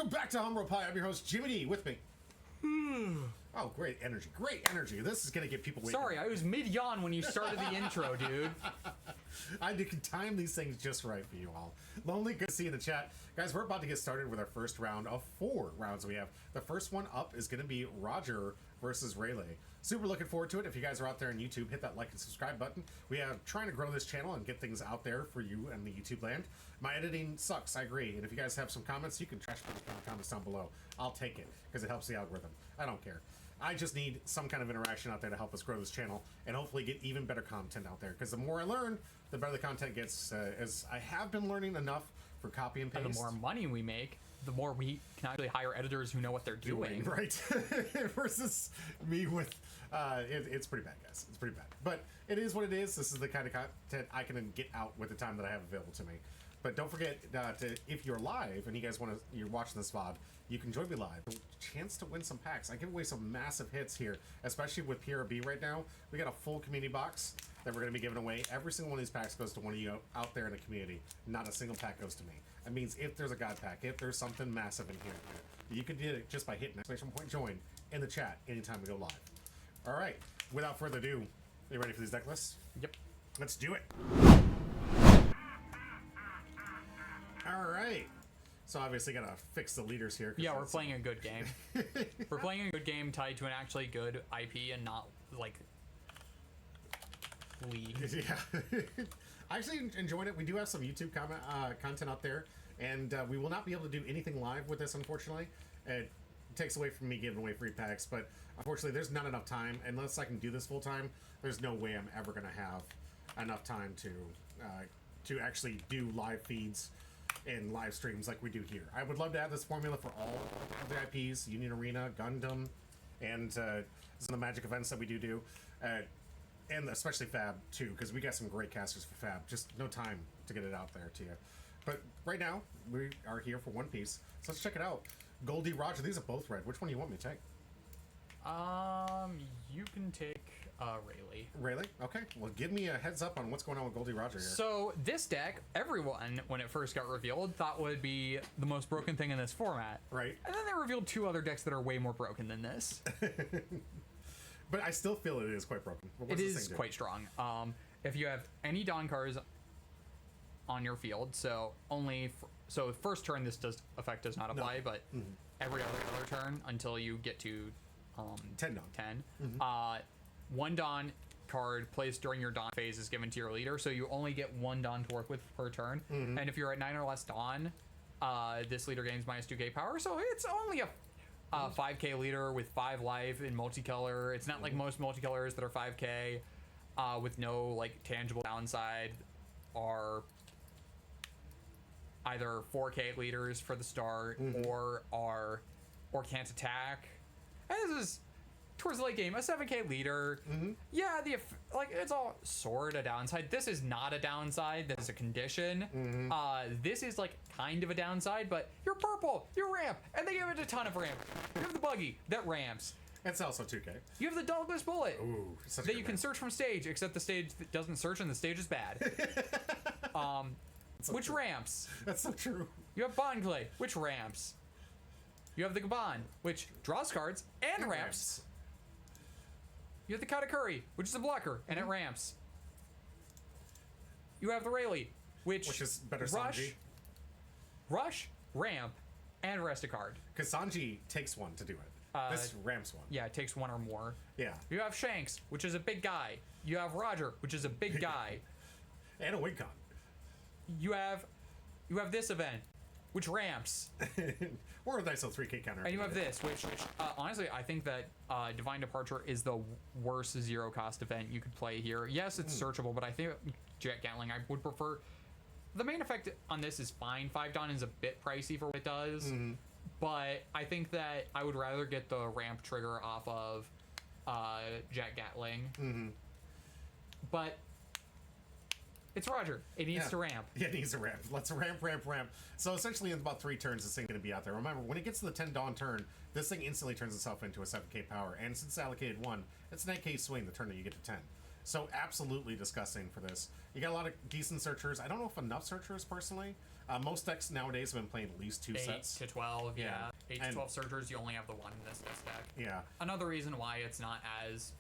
Welcome back to Humble Pie. I'm your host, Jimmy D. With me. Oh, great energy. Great energy. This is going to get people waiting. Sorry, I was mid-yawn when you started the intro, dude. I can time these things just right for you all. Lonely, good to see you in the chat. Guys, we're about to get started with our first round of 4 rounds we have. The first one up is going to be Roger versus Rayleigh. Super looking forward to it. If you guys are out there on YouTube, hit that like and subscribe button. We are trying to grow this channel and get things out there for you and the YouTube land. My editing sucks, I agree. And if you guys have some comments, you can trash me in the comments down below. I'll take it because it helps the algorithm. I don't care. I just need some kind of interaction out there to help us grow this channel and hopefully get even better content out there. Because the more I learn, the better the content gets. As I have been learning enough for copy and paste. And the more money we make, the more we can actually hire editors who know what they're doing. Right. Versus me with... it's pretty bad, guys. It's pretty bad. But it is what it is. This is the kind of content I can get out with the time that I have available to me. But don't forget, if you're live and you guys you're watching this VOD, you can join me live. Chance to win some packs. I give away some massive hits here, especially with PRB right now. We got a full community box that we're going to be giving away. Every single one of these packs goes to one of you out there in the community. Not a single pack goes to me. That means if there's a God pack, if there's something massive in here, you can get it just by hitting exclamation point join in the chat anytime we go live. All right. Without further ado, are you ready for these deck lists? Yep. Let's do it. All right. So obviously gotta fix the leaders here. Yeah, we're playing a good game. We're playing a good game tied to an actually good IP and not like league. Yeah. I actually enjoyed it. We do have some YouTube content out there, and we will not be able to do anything live with this, unfortunately. It takes away from me giving away free packs, but unfortunately there's not enough time. Unless I can do this full time, there's no way I'm ever gonna have enough time to actually do live feeds and live streams like we do here. I would love to have this formula for all of the IPs, Union Arena, Gundam, and some of the Magic events that we do. And especially Fab too, because we got some great casters for Fab. Just no time to get it out there to you. But right now, we are here for One Piece. So let's check it out. Goldie, Roger, these are both red. Which one do you want me to take? You can take Rayleigh. Rayleigh? Okay. Well, give me a heads up on what's going on with Goldie Roger here. So this deck, everyone, when it first got revealed, thought would be the most broken thing in this format. Right. And then they revealed 2 other decks that are way more broken than this. But I still feel it is quite broken. It is quite strong. If you have any Dawn cards on your field, so so first turn this effect does not apply, but every other turn until you get to 10 Dawn. 10. 1 Dawn card placed during your Dawn phase is given to your leader, so you only get 1 Dawn to work with per turn. And if you're at 9 or less Dawn, this leader gains minus 2k power, so it's only a 5k leader with 5 life in multicolor. It's not like most multicolors that are 5k with no like tangible downside are either 4k leaders for the start or can't attack. And this is towards the late game a 7k leader. Yeah, it's all sort of downside. This is not a downside. This is a condition. This is like kind of a downside, but you're purple, you're ramp, and they give it a ton of ramp. You have the buggy that ramps. It's also 2k. You have the Douglas bullet that you can ramp. search from stage, except the stage doesn't search and the stage is bad. Which true. Ramps. That's so true. You have Bond Clay, which ramps. You have the Gaban, which draws cards and ramps. You have the Katakuri, which is a blocker, and it ramps. You have the Rayleigh, which is better Sanji. Rush, ramp, and rest a card. Because Sanji takes 1 to do it. This ramps 1. Yeah, it takes 1 or more. Yeah. You have Shanks, which is a big guy. You have Roger, which is a big guy. And a wig con. You have this event, which ramps. Or a nice little 3k counter. And you have this, which honestly, I think that Divine Departure is the worst 0 cost event you could play here. Yes, it's searchable, but I think Jet Gatling, I would prefer. The main effect on this is fine. 5 Dawn is a bit pricey for what it does, but I think that I would rather get the ramp trigger off of Jet Gatling. But it's Roger. It needs to ramp. Yeah, it needs to ramp. Let's ramp. So essentially in about 3 turns, this thing's going to be out there. Remember, when it gets to the 10 Dawn turn, this thing instantly turns itself into a 7k power. And since it's allocated 1, it's an 8k swing the turn that you get to 10. So absolutely disgusting for this. You got a lot of decent searchers. I don't know if enough searchers personally. Most decks nowadays have been playing at least 2 8 sets. to 12, yeah. 8 to And- 12 searchers, you only have the one in this deck. Yeah. Another reason why it's not as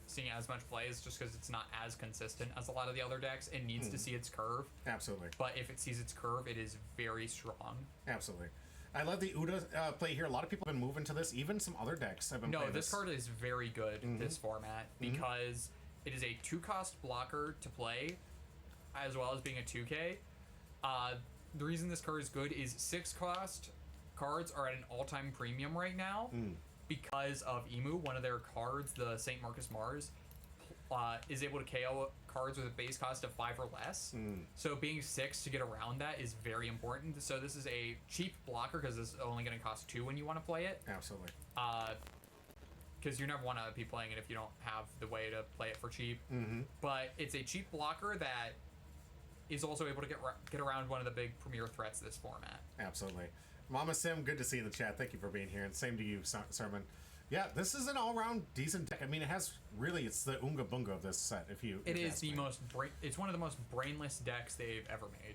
seeing as much play is just because it's not as consistent as a lot of the other decks. It needs to see its curve, Absolutely. but if it sees its curve, it is very strong. Absolutely. I love the Uda play here. A lot of people have been moving to this. Even some other decks have been No, playing this card is very good in this format because it is a 2-cost blocker to play, as well as being a 2K. The reason this card is good is 6-cost cards are at an all-time premium right now because of Emu. One of their cards, the St. Marcus Mars, is able to KO cards with a base cost of 5 or less. So being 6 to get around that is very important. So this is a cheap blocker because it's only going to cost 2 when you want to play it. Absolutely. Because you never want to be playing it if you don't have the way to play it for cheap. But it's a cheap blocker that is also able to get around one of the big premier threats of this format. Absolutely. Mama Sim, good to see you in the chat. Thank you for being here. And same to you, Sermon. Yeah, this is an all-round decent deck. I mean, it has really, it's the Unga Bunga of this set. If you, It if you is ask the me. most it's one of the most brainless decks they've ever made.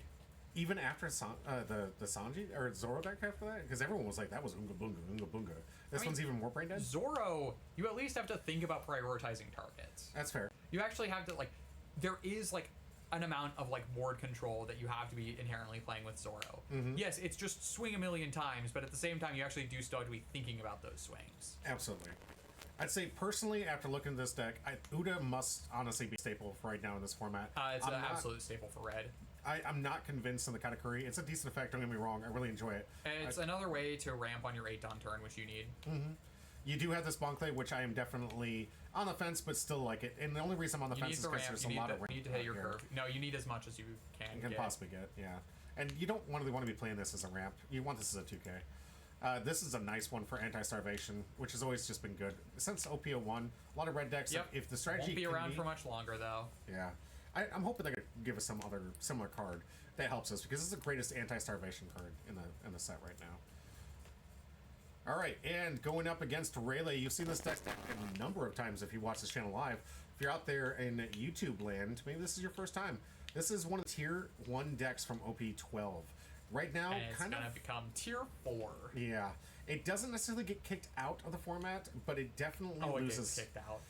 Even after the Sanji or Zoro deck after that, because everyone was like, that was Unga Bunga, Unga Bunga. This mean, one's even more brain dead. Zoro, you at least have to think about prioritizing targets. That's fair. You actually have to, like, there is, like, an amount of, like, board control that you have to be inherently playing with Zoro. Yes, it's just swing a million times, but at the same time, you actually do still have to be thinking about those swings. Absolutely. I'd say personally, after looking at this deck, Uda must honestly be staple for right now in this format. It's an absolute staple for red. I'm not convinced on the Katakuri. It's a decent effect, don't get me wrong. I really enjoy it. It's another way to ramp on your 8 on turn, which you need. You do have this Bonkle, which I am definitely on the fence, but still like it. And the only reason I'm on the You fence need is the because ramp. there's You a need, lot of you ramp need to hit out your here curve. No, you need as much as you you can get. possibly get, yeah. And you don't really want to be playing this as a ramp. You want this as a 2K. This is a nice one for anti-starvation, which has always just been good. Since OPO1, a lot of red decks, Yep. if the strategy Won't be can around for much longer, though. Yeah. I'm hoping they could give us some other similar card that helps us, because this is the greatest anti-starvation card in the set right now. All right, and going up against Rayleigh, you've seen this deck a number of times if you watch this channel live. If you're out there in YouTube land, maybe this is your first time. This is one of the tier 1 decks from OP12. Right now, And it's gonna become tier 4. Yeah. It doesn't necessarily get kicked out of the format, but it definitely Oh, it loses. gets kicked out.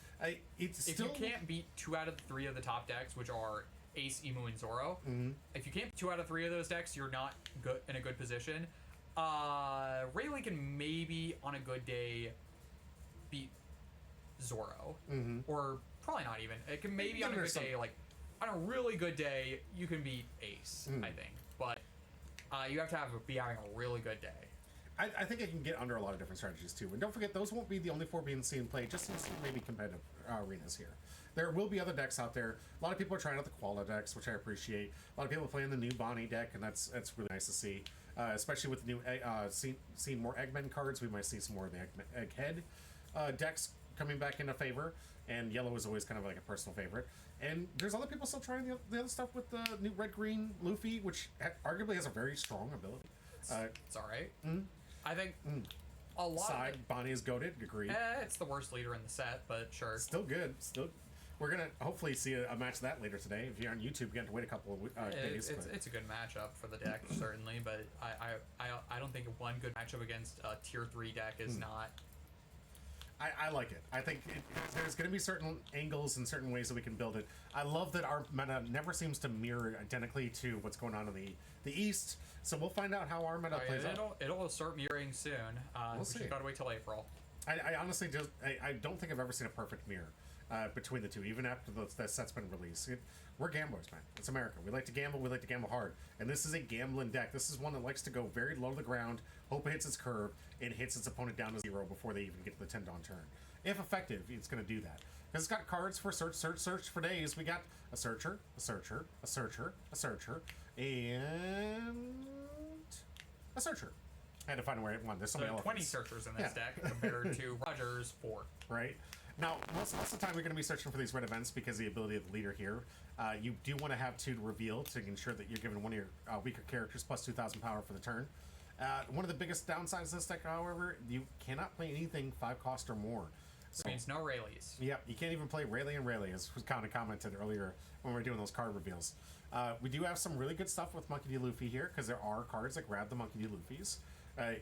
It's If still, you can't beat 2 out of 3 of the top decks, which are Ace, Emu, and Zoro, if you can't beat 2 out of 3 of those decks, you're not good in a good position. Rayleigh can maybe on a good day beat Zoro, or probably not even. It can maybe on a good day, like on a really good day, you can beat Ace, I think. But you have to be having a really good day. I think it can get under a lot of different strategies too. And don't forget, those won't be the only 4 being seen play, just in some maybe competitive arenas here. There will be other decks out there. A lot of people are trying out the Koala decks, which I appreciate. A lot of people are playing the new Bonnie deck, and that's really nice to see. Especially with the new seeing more Eggman cards, we might see some more of the Egghead decks coming back into favor. And yellow is always kind of like a personal favorite. And there's other people still trying the other stuff with the new red-green Luffy, which arguably has a very strong ability. It's all right. I think a lot. Side Bonnie is goated. Agreed. It's the worst leader in the set, but sure. Still good. Still, we're gonna hopefully see a match of that later today. If you're on YouTube, you have to wait a couple of days. It's a good matchup for the deck certainly, but I don't think one good matchup against a tier 3 deck is not. I like it. I think there's going to be certain angles and certain ways that we can build it. I love that our meta never seems to mirror identically to what's going on in the East. So we'll find out how our meta plays out. It'll start mirroring soon. We'll see. Just gotta wait till April. I honestly just I don't think I've ever seen a perfect mirror between the two, even after the set's been released. We're gamblers, man. It's America. We like to gamble. We like to gamble hard. And this is a gambling deck. This is one that likes to go very low to the ground, hope it hits its curve, and hits its opponent down to 0 before they even get to the 10-dawn turn. If effective, it's going to do that. Because it's got cards for search for days. We got a searcher, a searcher, a searcher, a searcher, and a searcher. I had to find where it won. There's so many 20 elephants. searchers in this deck compared to Roger's 4. Right. Now, most of the time you're going to be searching for these red events because of the ability of the leader here. You do want to have 2 to reveal to ensure that you're giving one of your weaker characters plus 2,000 power for the turn. One of the biggest downsides of this deck, however, you cannot play anything 5 cost or more. Which means no Rayleighs. Yep, you can't even play Rayleigh and Rayleigh, as was kind of commented earlier when we were doing those card reveals. We do have some really good stuff with Monkey D. Luffy here, because there are cards that grab the Monkey D. Luffys.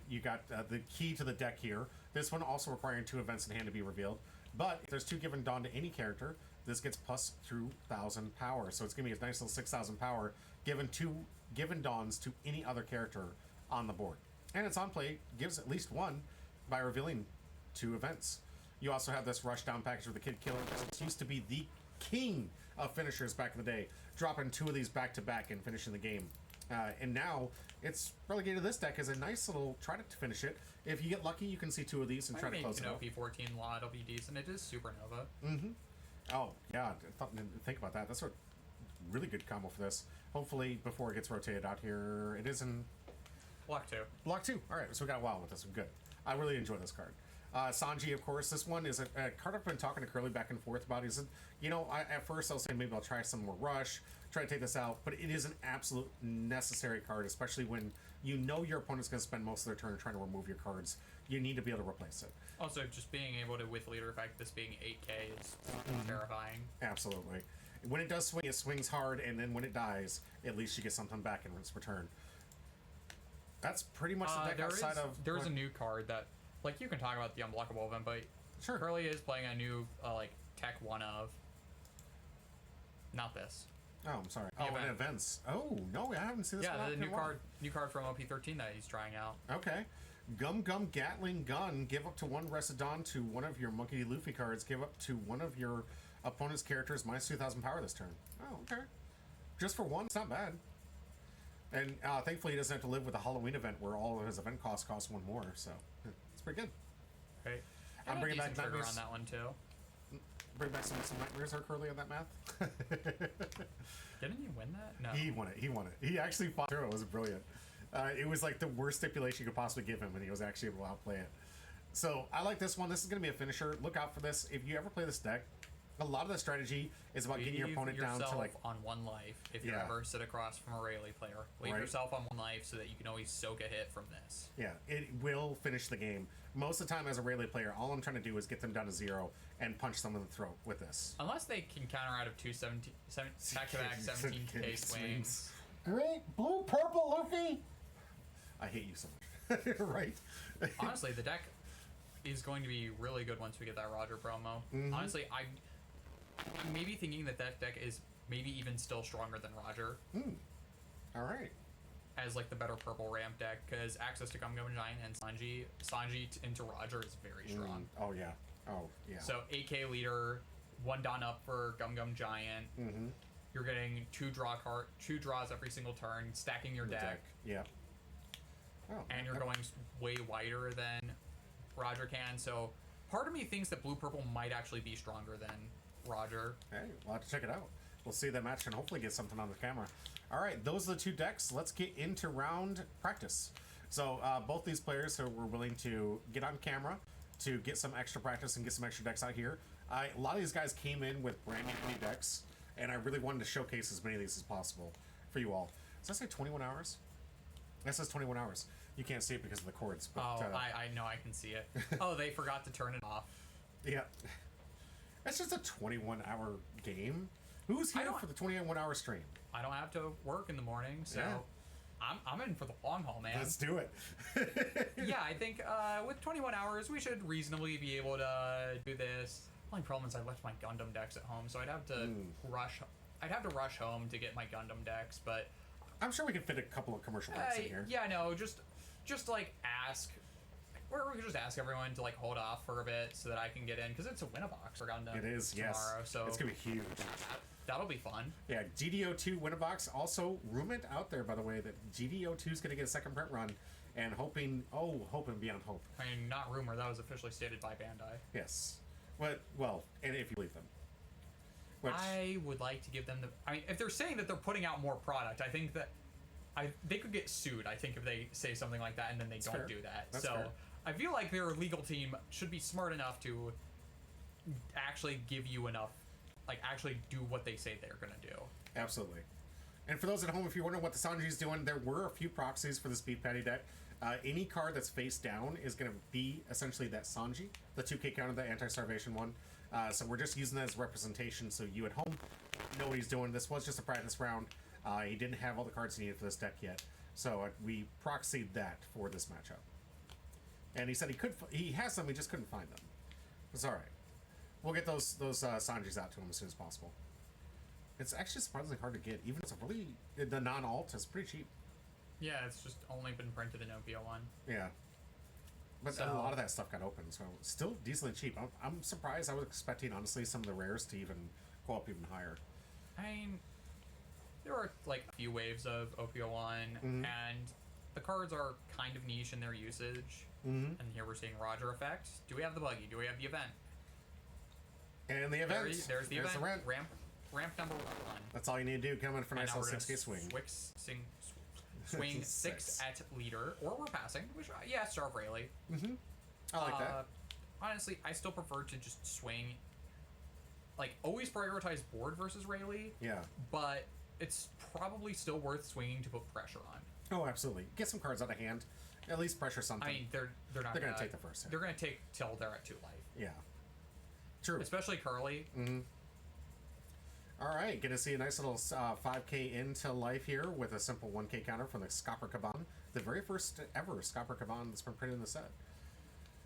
You got the key to the deck here. This one also requiring 2 events in hand to be revealed. But if there's 2 given Dawn to any character, this gets plus 2,000 power. So it's going to be a nice little 6,000 power given 2 given Dawns to any other character on the board. And it's on play, gives at least 1 by revealing 2 events. You also have this rush down package with the Kid Killer. This used to be the king of finishers back in the day, dropping 2 of these back to back and finishing the game. And now it's relegated to this deck as a nice little try to finish it. If you get lucky, you can see 2 of these and try to close it out. P14 Law, it'll be decent. It is Supernova. Mm-hmm. Oh, yeah. Didn't think about that. That's a really good combo for this. Hopefully, before it gets rotated out here, it is in... Block 2. Block 2. All right, so we got a while with this one. Good. I really enjoy this card. Sanji, of course, this one is a card I've been talking to Curly back and forth about. He said, at first I was saying maybe I'll try some more Rush, try to take this out, but it is an absolute necessary card, especially when you know your opponent's going to spend most of their turn trying to remove your cards. You need to be able to replace it. Also, just being able to, with leader effect, this being 8k is terrifying. Absolutely. When it does swing, it swings hard, and then when it dies, at least you get something back in its return. That's pretty much the deck outside of... There's a new card that... Like, you can talk about the unblockable event, but sure. Curly is playing a new, tech 1 of. Not this. Oh, I'm sorry. And events. Oh, no, I haven't seen this one. Yeah, the new card from OP13 that he's trying out. Okay. Gum Gum Gatling Gun. Give up to 1 Residon to one of your Monkey D. Luffy cards. Give up to one of your opponent's characters minus 2,000 power this turn. Oh, okay. Just for 1, it's not bad. And thankfully he doesn't have to live with a Halloween event where all of his event costs cost 1 more, so... It's pretty good. Right. I'm bringing back Nightmares on that one too. Bring back some Nightmares are Curly on that math. Didn't he win that? No. He won it. He actually fought through it. It was brilliant. It was like the worst stipulation you could possibly give him, and he was actually able to outplay it. So I like this one. This is going to be a finisher. Look out for this. If you ever play this deck, a lot of the strategy is about getting your opponent down to like on 1 life. If you ever sit across from a Rayleigh player, leave yourself on 1 life so that you can always soak a hit from this. Yeah, it will finish the game. Most of the time, as a Rayleigh player, all I'm trying to do is get them down to 0 and punch them in the throat with this. Unless they can counter out of 2 back-to-back 17k swings. Great blue purple Luffy. I hate you so much. Right. Honestly, the deck is going to be really good once we get that Roger promo. Mm-hmm. Honestly, I'm maybe thinking that deck is maybe even still stronger than Roger. All right. As like the better purple ramp deck, because access to Gum Gum Giant and Sanji into Roger is very strong. Oh yeah. So 8k leader, 1 Dawn up for Gum Gum Giant. Mm-hmm. You're getting 2 draws every single turn, stacking your deck. Yeah. Oh, and you're going way wider than Roger can. So part of me thinks that blue purple might actually be stronger than Roger. Hey, we'll have to check it out. We'll see that match and hopefully get something on the camera. All right, those are the 2 decks. Let's get into round practice. So both these players who were willing to get on camera to get some extra practice and get some extra decks out here. A lot of these guys came in with brand new decks, and I really wanted to showcase as many of these as possible for you all. Does that say 21 hours? That says 21 hours. You can't see it because of the cords. But, I know, I can see it. Oh, they forgot to turn it off. Yeah. That's just a 21-hour game. Who's here for the 21-hour stream? I don't have to work in the morning, so I'm in for the long haul, man. Let's do it. Yeah, I think with 21 hours, we should reasonably be able to do this. Only problem is I left my Gundam decks at home, so I'd have to rush. I'd have to rush home to get my Gundam decks, but I'm sure we can fit a couple of commercial breaks in here. Yeah, no, just like ask. Or we could just ask everyone to like hold off for a bit so that I can get in, because it's a win-a-box for Gundam. It is, tomorrow, yes. So it's gonna be huge. That'll be fun. Yeah, GDO2 win-a-box. Also, rumored out there, by the way, that GDO2 is gonna get a second print run, and hoping beyond hope. I mean, not rumor. That was officially stated by Bandai. Yes. Well, and if you believe them. I would like to give them the. I mean, if they're saying that they're putting out more product, I think that they could get sued. I think if they say something like that and then they don't do that. That's fair. I feel like their legal team should be smart enough to actually give you enough, like actually do what they say they're gonna do. Absolutely. And for those at home, if you're wondering what the Sanji's doing, there were a few proxies for this Beef Patty deck. Any card that's face down is going to be essentially that Sanji, the 2K counter, the anti-starvation one. So we're just using that as representation, so you at home know what he's doing. This was just a practice round. He didn't have all the cards he needed for this deck yet, so we proxied that for this matchup. And he said he has them, he just couldn't find them. It's all right. We'll get those Sanjis out to him as soon as possible. It's actually surprisingly hard to get, even if it's a really the non-alt is pretty cheap. Yeah, it's just only been printed in OPO1. Yeah. But So, a lot of that stuff got open, so still decently cheap. I'm surprised. I was expecting, honestly, some of the rares to even go up even higher. I mean, there are like a few waves of OPO1, and the cards are kind of niche in their usage. And here we're seeing Roger effect. Do we have the buggy? Do we have the event? And the event. There's the event. The Ramp number 1. That's all you need to do. Come in for a nice little 6K swing. Swing 6 at leader, or we're passing. Which, yeah, Starve Rayleigh. I like that. Honestly, I still prefer to just swing. Like, always prioritize board versus Rayleigh. Yeah. But it's probably still worth swinging to put pressure on. Oh, absolutely. Get some cards out of hand. At least pressure something. I mean, they're not. They're gonna take the first hit. They're gonna take till they're at 2 life. Yeah. True. Especially Curly. All right, gonna see a nice little 5K into life here with a simple 1K counter from the Scopper Kaban, the very first ever Scopper Kaban that's been printed in the set.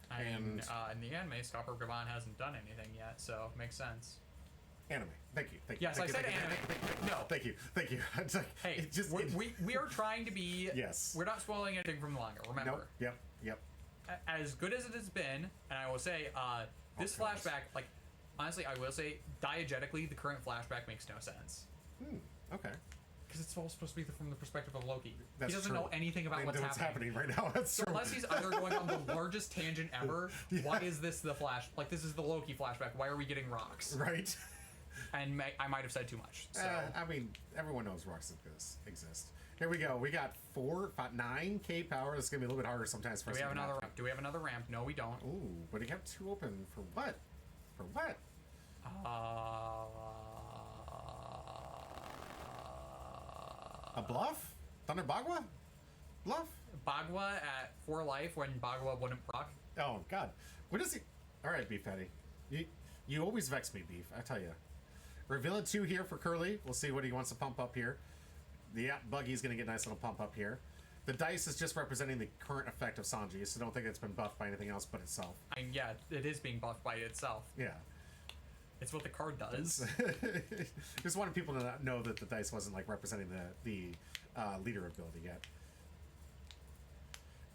I mean, in the anime, Scopper Gaban hasn't done anything yet, so makes sense. Anime. Thank you. Yes, I said anime. No. Thank you. It's like, Hey, it just, we are trying to be... Yes. We're not spoiling anything from the manga, remember. Nope. Yep. As good as it has been, and I will say, this flashback, like, honestly, I will say, diegetically, the current flashback makes no sense. Okay. Because it's all supposed to be from the perspective of Loki. That's he doesn't true. know anything about what's happening right now. That's so true. unless he's either going on the largest tangent ever, why is this the flash? Like, this is the Loki flashback. Why are we getting rocks? Right. And I might have said too much. So. I mean, everyone knows rocks exist. Here we go. We got 9K power. This is going to be a little bit harder sometimes for us. Do we have another ramp? No, we don't. Ooh, but you have 2 open. For what? A bluff? Thunder Bagua? Bluff? Bagua at 4 life when Bagua wouldn't proc. Oh, God. What is he? All right, Beef Patty. You always vex me, Beef. I tell you. Revealing 2 here for Curly. We'll see what he wants to pump up here. The Buggy's going to get a nice little pump up here. The dice is just representing the current effect of Sanji, so don't think it's been buffed by anything else but itself. I mean, yeah, it is being buffed by itself. Yeah. It's what the card does. Just wanted people to not know that the dice wasn't like representing the leader ability yet.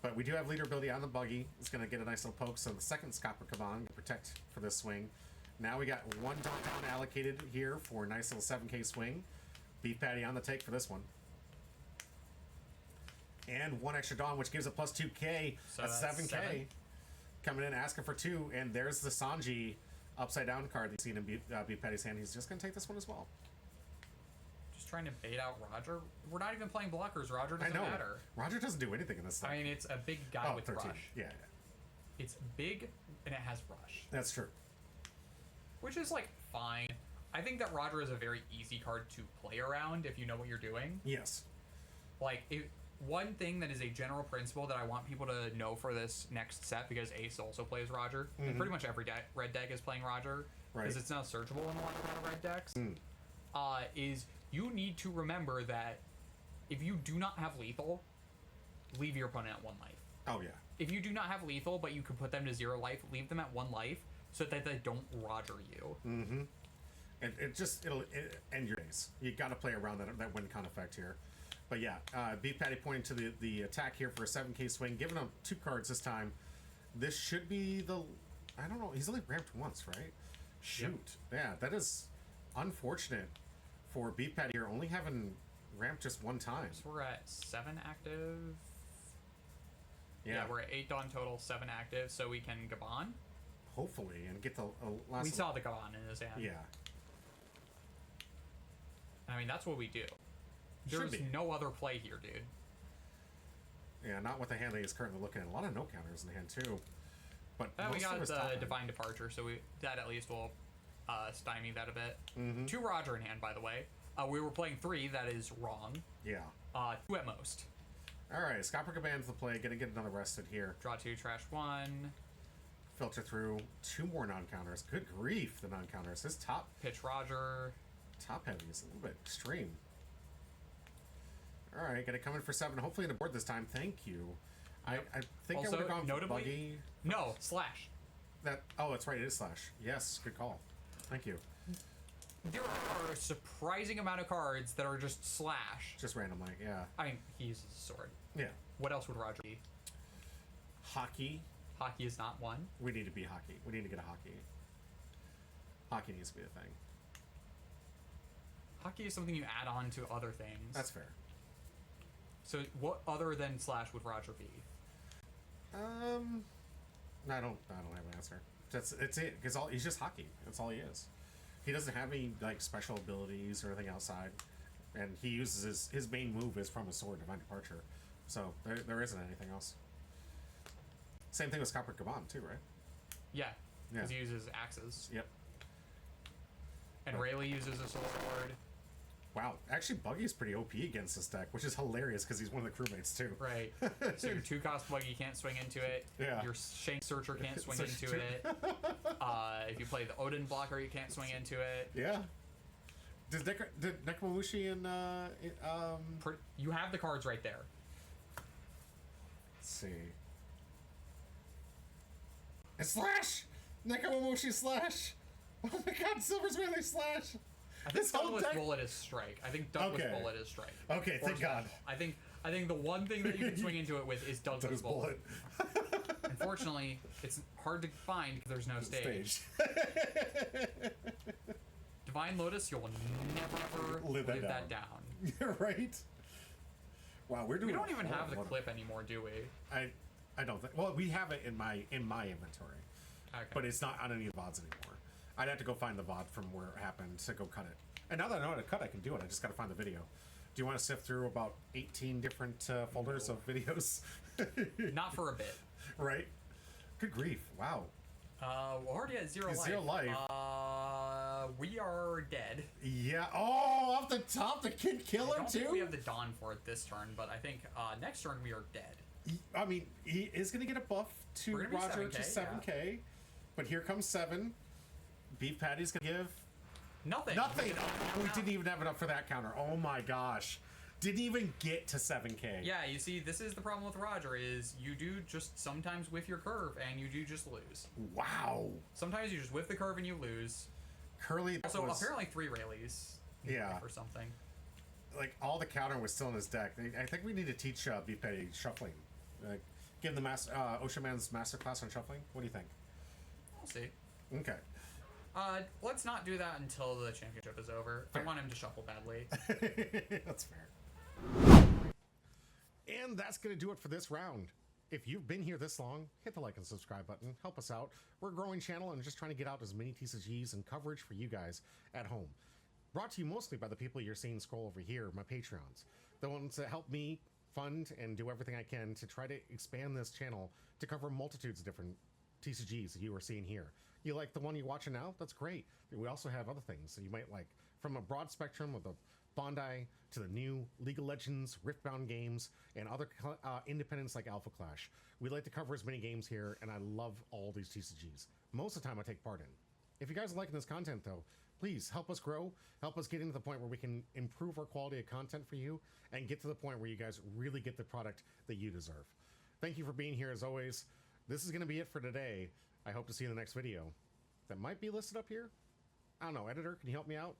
But we do have leader ability on the Buggy. It's going to get a nice little poke. So the second Scopper Kaban to protect for this swing. Now we got 1 down allocated here for a nice little 7K swing. Beef Patty on the take for this one. And 1 extra Dawn, which gives a plus 2K. So that's 7K. 7. Coming in, asking for 2. And there's the Sanji upside down card that you've seen in Beef Patty's hand. He's just going to take this one as well. Just trying to bait out Roger. We're not even playing blockers. Roger doesn't matter. Roger doesn't do anything in this thing. I mean, it's a big guy with 13. rush. Yeah. It's big, and it has rush. That's true. Which is, like, fine. I think that Roger is a very easy card to play around if you know what you're doing. Yes. Like, one thing that is a general principle that I want people to know for this next set, because Ace also plays Roger, and pretty much every red deck is playing Roger, because it's now searchable in a lot of red decks, is you need to remember that if you do not have lethal, leave your opponent at 1 life. Oh, yeah. If you do not have lethal, but you can put them to 0 life, leave them at 1 life, so that they don't Roger you. And it'll end your days. You got to play around that win con effect here. But yeah, Beef Patty pointing to the attack here for a 7K swing, giving him 2 cards this time. This should be I don't know, he's only ramped once, right? Shoot. Yep. Yeah, that is unfortunate for Beef Patty here, only having ramped just 1 time. So we're at 7 active. Yeah, we're at 8 Dawn total, 7 active, so we can Gaban. Hopefully, and get the last... We saw the Gaban in his hand. Yeah. I mean, that's what we do. There's no other play here, dude. Yeah, not with the hand that he's currently looking at. A lot of no counters in the hand, too. But we got the Divine Departure, so that at least will stymie that a bit. 2 Roger in hand, by the way. We were playing 3. That is wrong. Yeah. 2 at most. All right, Scott Perkaban's the play. Gonna get another rested here. Draw 2, trash 1. Filter through 2 more non-counters. Good grief, the non-counters. His Pitch Roger. top heavy is a little bit extreme. All right, gonna come in for 7. Hopefully in the board this time. Thank you. Yep. I think Also, I would have gone notably, Buggy. No, Slash. That's right. It is Slash. Yes, good call. Thank you. There are a surprising amount of cards that are just Slash. Just randomly, yeah. I mean, he uses a sword. Yeah. What else would Roger be? Hockey. Hockey is not one. We need to be hockey. We need to get a hockey. Hockey needs to be a thing. Hockey is something you add on to other things. That's fair. So what other than Slash would Roger be? I don't have an answer. It's it, because he's just hockey. That's all he is. He doesn't have any like special abilities or anything outside, and he uses his main move is from a sword, Divine Departure. So there isn't anything else. Same thing with Scott Perkaban too, right? Yeah, because Yeah. he uses axes. Yep. And Rayleigh uses a sword. Wow, actually Buggy's pretty OP against this deck, which is hilarious because he's one of the crewmates too. Right. So your 2-cost Buggy can't swing into it. Yeah. Your Shank Searcher can't swing So into true. it. If you play the Odin blocker, you can't swing into it. Yeah. Did Nekomamushi and You have the cards right there. let's see. And Slash! Nekomamushi Slash! Oh my god, Silver's Melee Slash! I think This whole Douglas deck- Bullet is strike. I think Douglas Okay. Bullet is strike. Okay, Or thank God. I think the one thing that you can swing into it with is Douglas Bullet. Unfortunately, it's hard to find because there's no stage. Divine Lotus, you'll never Live live that that down. You're right. Wow, we're doing. We don't a even whole have the lot of- clip anymore, do we? I don't think. Well, we have it in my inventory, Okay. but it's not on any of the VODs anymore. I'd have to go find the VOD from where it happened to go cut it. And now that I know how to cut, I can do it. I just got to find the video. Do you want to sift through about 18 different folders of videos? Not for a bit. Right? Good grief! Wow. We're already at 0 life. 0 life. We are dead. Yeah. Oh, off the top, the Kid Killer I don't think too. we have the Dawn for it this turn, but I think next turn we are dead. I mean, he is going to get a buff to We're gonna be Roger 7K, to 7K, but here comes 7. Beef Patty's going to give Nothing. nothing. We didn't even have enough for that counter. Oh my gosh. Didn't even get to 7K. Yeah, you see, this is the problem with Roger, is you do just sometimes whiff your curve, and you do just lose. Wow. Sometimes you just whiff the curve and you lose. Curly Also, was, apparently 3 Rayleighs. Yeah. Or something. like, all the counter was still in his deck. I think we need to teach Beef Patty shuffling. Like, give the Ocean Man's masterclass on shuffling. What do you think? We'll see. Okay. Let's not do that until the championship is over. Fair. I want him to shuffle badly. That's fair. And that's going to do it for this round. If you've been here this long, hit the like and subscribe button. Help us out. We're a growing channel and just trying to get out as many TCGs and coverage for you guys at home. Brought to you mostly by the people you're seeing scroll over here, my Patreons. The ones that help me fund and do everything I can to try to expand this channel to cover multitudes of different TCGs that you are seeing here. You like the one you're watching now? That's great. We also have other things that you might like, from a broad spectrum of the Bondi to the new League of Legends, Riftbound games, and other independents like Alpha Clash. We like to cover as many games here, and I love all these TCGs. Most of the time I take part in. If you guys are liking this content, though, please help us grow, help us get into the point where we can improve our quality of content for you, and get to the point where you guys really get the product that you deserve. Thank you for being here, as always. This is going to be it for today. I hope to see you in the next video. That might be listed up here. I don't know, editor, can you help me out?